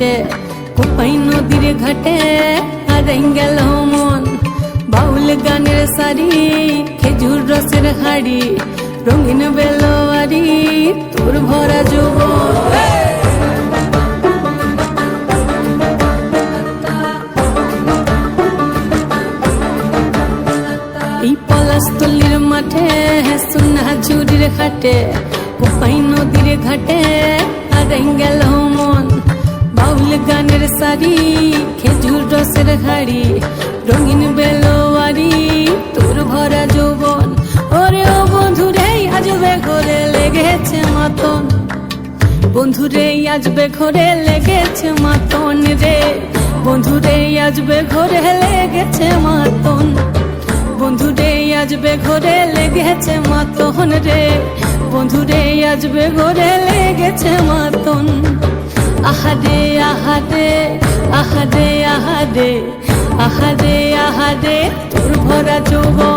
হাটে কোপাই নদীর ঘাটে হারাই গেল মন বাউল গানের সারি খেজুর রসের হাড়ি রঙিন বেলোয়ারি তোর ভরা যৌবন এই পলাশতলির মাঠে সোনা ঝুরির ঘাটে কোপাই নদীর ঘাটে হারাই গেল মন বাউল গানের সারি খেজুর রসের হাড়ি রঙিন বেলোয়ারি তোর ভরা যৌবন ওরে ও বন্ধুরে আজবে ঘরে লেগেছে মাতন বন্ধুরে আজবে ঘরে লেগেছে মাতন রে বন্ধুরে আজবে ঘরে লেগেছে মাতন বন্ধুরে আজবে ঘরে লেগেছে মাতন রে বন্ধুরে আজবে ঘরে লেগেছে মাতন আহারে আহারে আহারে আহারে আহারে আহারে তোর ভরা যৌবন